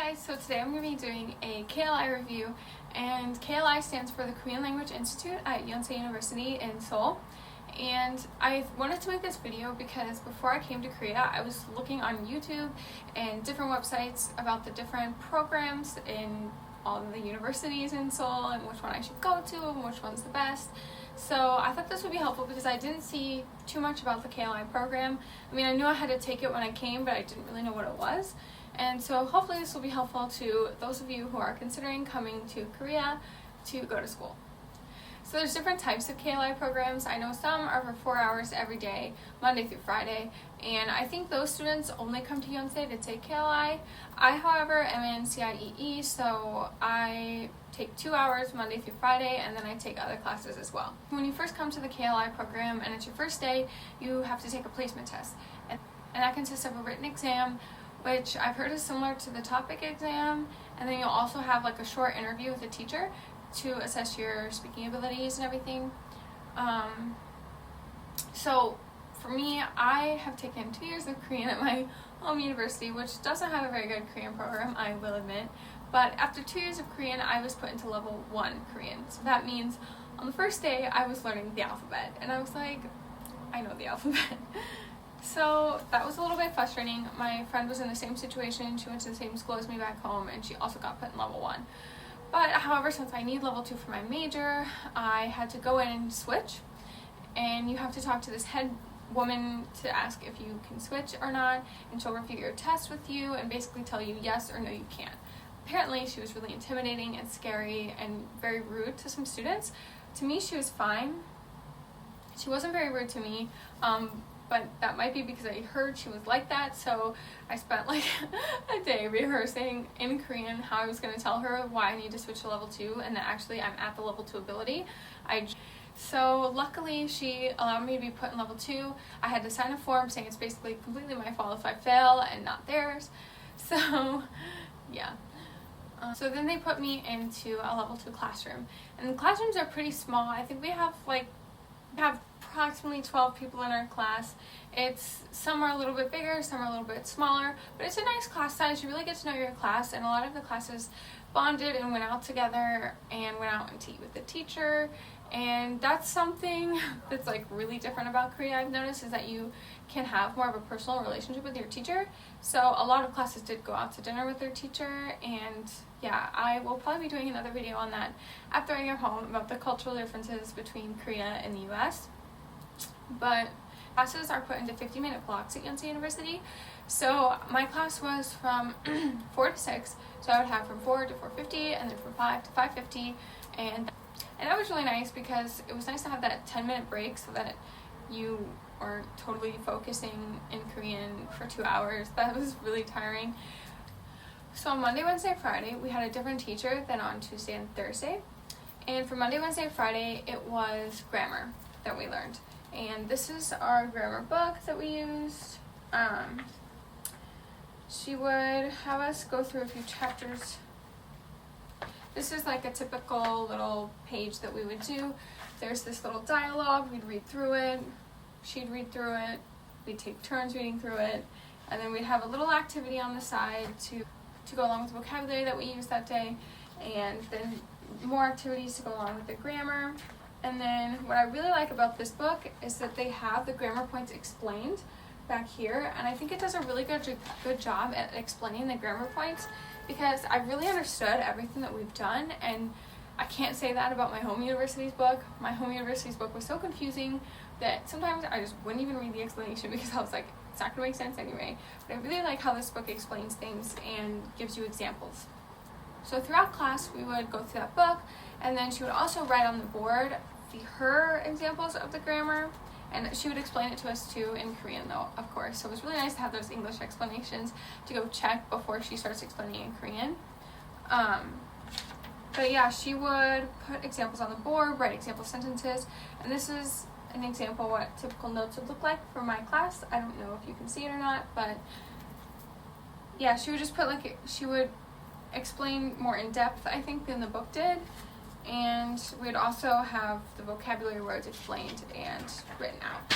guys, so today I'm going to be doing a KLI review, and KLI stands for the Korean Language Institute at Yonsei University in Seoul. And I wanted to make this video because before I came to Korea, I was looking on YouTube and different websites about the different programs in all of the universities in Seoul and which one I should go to and which one's the best. So I thought this would be helpful because I didn't see too much about the KLI program. I mean, I knew I had to take it when I came, but I didn't really know what it was. And so hopefully this will be helpful to those of you who are considering coming to Korea to go to school. So there's different types of KLI programs. I know some are for 4 hours every day, Monday through Friday, and I think those students only come to Yonsei to take KLI. I, however, am in CIEE, so I take 2 hours Monday through Friday, and then I take other classes as well. When you first come to the KLI program and it's your first day, you have to take a placement test, and that consists of a written exam, which I've heard is similar to the topic exam, and then you'll also have like a short interview with a teacher to assess your speaking abilities and everything. So for me, I have taken 2 years of Korean at my home university, which doesn't have a very good Korean program, I will admit. But after 2 years of Korean, I was put into level 1 Korean. So that means on the first day, I was learning the alphabet, and I was like, I know the alphabet. So that was a little bit frustrating. My friend was in the same situation. She went to the same school as me back home, and she also got put in level 1. But however, since I need level 2 for my major, I had to go in and switch. And you have to talk to this head woman to ask if you can switch or not, and she'll review your test with you and basically tell you yes or no you can't. Apparently, she was really intimidating and scary and very rude to some students. To me, she was fine. She wasn't very rude to me. But that might be because I heard she was like that, so I spent like a day rehearsing in Korean how I was going to tell her why I need to switch to level 2 and that actually I'm at the level 2 ability. So luckily she allowed me to be put in level 2. I had to sign a form saying it's basically completely my fault if I fail and not theirs. So yeah. So then they put me into a level 2 classroom. And the classrooms are pretty small. I think we have approximately 12 people in our class. Some are a little bit bigger, some are a little bit smaller, but it's a nice class size. You really get to know your class, and a lot of the classes bonded and went out together and went out to eat with the teacher. And that's something that's like really different about Korea, I've noticed, is that you can have more of a personal relationship with your teacher. So a lot of classes did go out to dinner with their teacher, and yeah, I will probably be doing another video on that after I get home about the cultural differences between Korea and the US. But classes are put into 50-minute blocks at Yonsei University. So my class was from 4 to 6, so I would have from 4 to 4:50 and then from 5 to 5:50, and that was really nice because it was nice to have that 10-minute break so that you aren't totally focusing in Korean for 2 hours. That was really tiring. So on Monday, Wednesday, Friday, we had a different teacher than on Tuesday and Thursday. And for Monday, Wednesday, Friday, it was grammar that we learned. And this is our grammar book that we used. She would have us go through a few chapters. This is like a typical little page that we would do. There's this little dialogue, we'd read through it, she'd read through it, we'd take turns reading through it, and then we'd have a little activity on the side to go along with the vocabulary that we used that day, and then more activities to go along with the grammar. And then what I really like about this book is that they have the grammar points explained back here, and I think it does a really good job at explaining the grammar points because I really understood everything that we've done, and I can't say that about my home university's book. My home university's book was so confusing that sometimes I just wouldn't even read the explanation because I was like, it's not going to make sense anyway. But I really like how this book explains things and gives you examples. So throughout class, we would go through that book, and then she would also write on the board her examples of the grammar, and she would explain it to us too in Korean though, of course. So it was really nice to have those English explanations to go check before she starts explaining in Korean. But yeah, she would put examples on the board, write example sentences, and this is an example what typical notes would look like for my class. I don't know if you can see it or not, but yeah, she would just put she would explain more in depth, I think, than the book did. And we'd also have the vocabulary words explained and written out.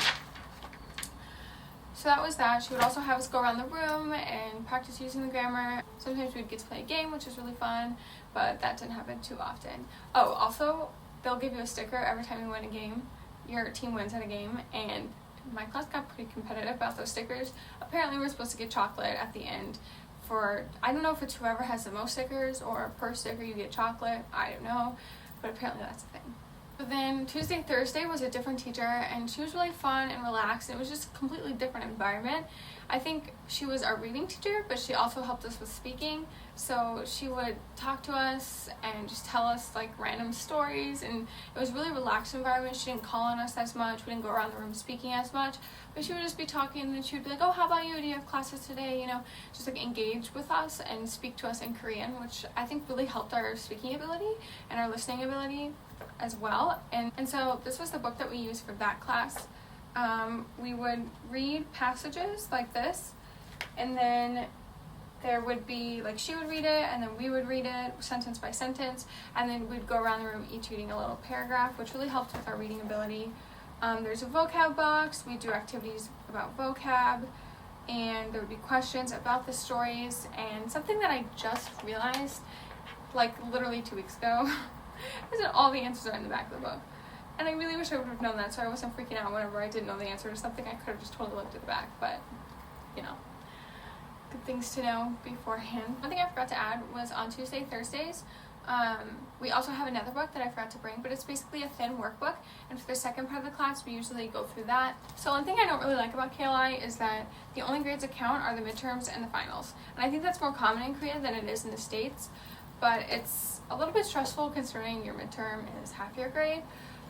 So that was that. She would also have us go around the room and practice using the grammar. Sometimes we'd get to play a game, which was really fun, but that didn't happen too often. Oh, also, they'll give you a sticker every time you win a game. Your team wins at a game, and my class got pretty competitive about those stickers. Apparently we're supposed to get chocolate at the end for, I don't know if it's whoever has the most stickers or per sticker you get chocolate, I don't know, but apparently that's a thing. But then Tuesday, Thursday was a different teacher, and she was really fun and relaxed, and it was just a completely different environment. I think she was our reading teacher, but she also helped us with speaking. So she would talk to us and just tell us like random stories, and it was a really relaxed environment. She didn't call on us as much, we didn't go around the room speaking as much, but she would just be talking, and then she would be like, oh, how about you? Do you have classes today? You know, just like engage with us and speak to us in Korean, which I think really helped our speaking ability and our listening ability as well. And so this was the book that we used for that class. We would read passages like this, and then there would be, like, she would read it, and then we would read it sentence by sentence, and then we'd go around the room each reading a little paragraph, which really helped with our reading ability. There's a vocab box. We do activities about vocab, and there would be questions about the stories. And something that I just realized, like literally 2 weeks ago, is that all the answers are in the back of the book. And I really wish I would have known that, so I wasn't freaking out whenever I didn't know the answer to something. I could have just totally looked at the back, but, you know, good things to know beforehand. One thing I forgot to add was on Tuesday, Thursdays, we also have another book that I forgot to bring, but it's basically a thin workbook, and for the second part of the class, we usually go through that. So one thing I don't really like about KLI is that the only grades that count are the midterms and the finals. And I think that's more common in Korea than it is in the States, but it's a little bit stressful considering your midterm is half your grade.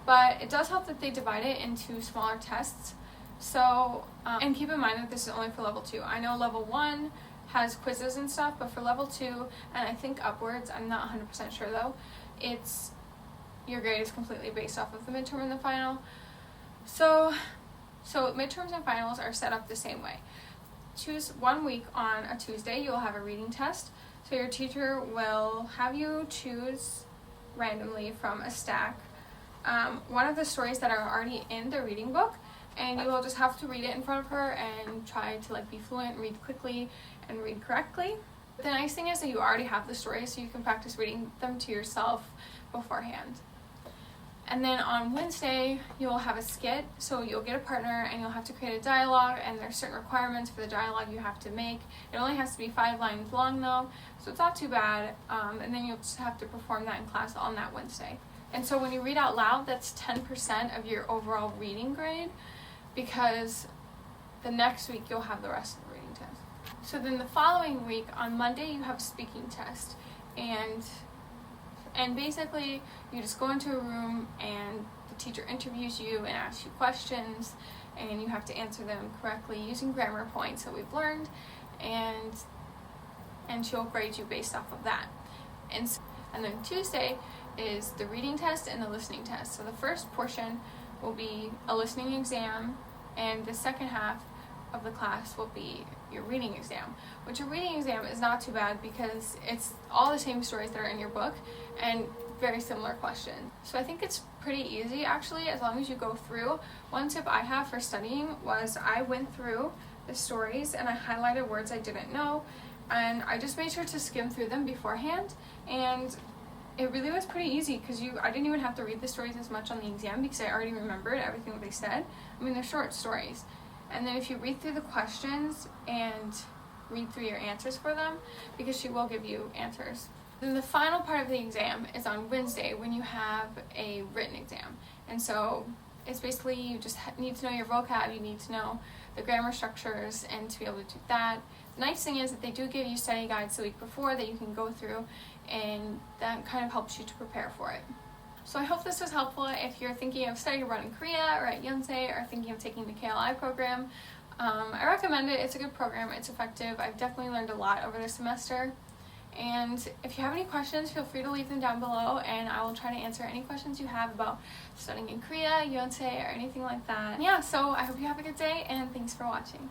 But it does help that they divide it into smaller tests. So, and keep in mind that this is only for level 2. I know level 1 has quizzes and stuff, but for level 2, and I think upwards, I'm not 100% sure though, your grade is completely based off of the midterm and the final. So midterms and finals are set up the same way. Choose 1 week on a Tuesday, you'll have a reading test. So your teacher will have you choose randomly from a stack one of the stories that are already in the reading book, and you will just have to read it in front of her and try to like be fluent, read quickly, and read correctly. The nice thing is that you already have the stories, so you can practice reading them to yourself beforehand. And then on Wednesday, you'll have a skit, so you'll get a partner and you'll have to create a dialogue, and there's certain requirements for the dialogue you have to make. It only has to be 5 lines long though, so it's not too bad, and then you'll just have to perform that in class on that Wednesday. And so when you read out loud, that's 10% of your overall reading grade, because the next week you'll have the rest of the reading test. So then the following week, on Monday, you have a speaking test. And basically, you just go into a room and the teacher interviews you and asks you questions, and you have to answer them correctly using grammar points that we've learned, and she'll grade you based off of that. And then Tuesday is the reading test and the listening test. So the first portion will be a listening exam, and the second half of the class will be your reading exam, which a reading exam is not too bad because it's all the same stories that are in your book and very similar questions. So I think it's pretty easy actually, as long as you go through. One tip I have for studying was I went through the stories and I highlighted words I didn't know, and I just made sure to skim through them beforehand, and it really was pretty easy because I didn't even have to read the stories as much on the exam because I already remembered everything that they said. I mean, they're short stories. And then if you read through the questions and read through your answers for them, because she will give you answers. Then the final part of the exam is on Wednesday when you have a written exam. And so it's basically you just need to know your vocab, you need to know the grammar structures, and to be able to do that. The nice thing is that they do give you study guides the week before that you can go through, and that kind of helps you to prepare for it. So I hope this was helpful if you're thinking of studying abroad in Korea or at Yonsei, or thinking of taking the KLI program. I recommend it. It's a good program. It's effective. I've definitely learned a lot over the semester. And if you have any questions, feel free to leave them down below, and I will try to answer any questions you have about studying in Korea, Yonsei, or anything like that. Yeah, so I hope you have a good day, and thanks for watching.